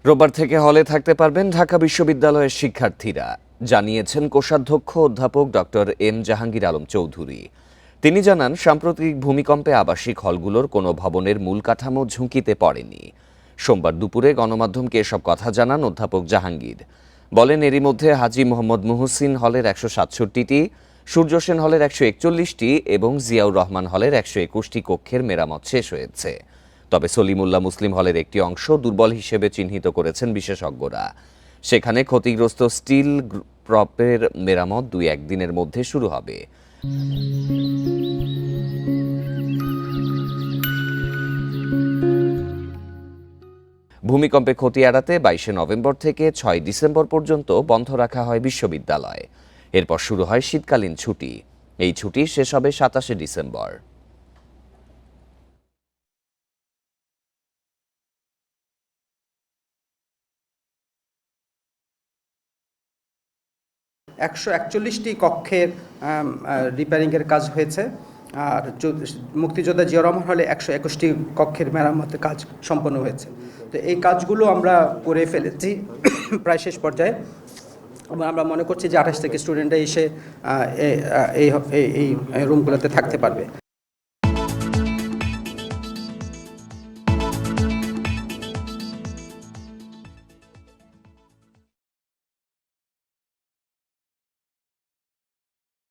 রোববার থেকে হলে থাকতে পারবেন ঢাকা বিশ্ববিদ্যালয়ের শিক্ষার্থীরা, জানিয়েছেন কোষাধ্যক্ষ অধ্যাপক ডক্টর এম জাহাঙ্গীর আলম চৌধুরী। তিনি জানান, সাম্প্রতিক ভূমিকম্পে আবাসিক হলগুলোর কোনো ভবনের মূল কাঠামো ঝুঁকিতে পড়েনি। সোমবার দুপুরে গণমাধ্যমকে এসব কথা জানান অধ্যাপক জাহাঙ্গীর। বলেন, এরই মধ্যে হাজী মোহাম্মদ মুহসিন হলের ১৬৭টি, সূর্য সেন হলের ১৪১টি এবং জিয়াউর রহমান হলের ১২১টি কক্ষের মেরামত শেষ হয়েছে। তবে সলিমুল্লাহ মুসলিম হলের একটি অংশ দুর্বল হিসেবে চিহ্নিত করেছেন বিশেষজ্ঞরা। সেখানে ক্ষতিগ্রস্ত স্টিল প্রপের মেরামত ২-১ দিনের মধ্যে শুরু হবে। ভূমিকম্পে ক্ষতি এড়াতে ২২ নভেম্বর থেকে ৬ ডিসেম্বর পর্যন্ত বন্ধ রাখা হয় বিশ্ববিদ্যালয়। এরপর শুরু হয় শীতকালীন ছুটি। এই ছুটি শেষ হবে ২৭ ডিসেম্বর। একশো ৪১টি কক্ষের রিপেয়ারিংয়ের কাজ হয়েছে। আর মুক্তিযোদ্ধা জিয়া রহমান হলে ১২১টি কক্ষের মেরামতের কাজ সম্পন্ন হয়েছে। তো এই কাজগুলো আমরা করে ফেলেছি প্রায় শেষ পর্যায়ে, এবং আমরা মনে করছি যে ২৮ থেকে স্টুডেন্টরা এসে এই রুমগুলোতে থাকতে পারবে।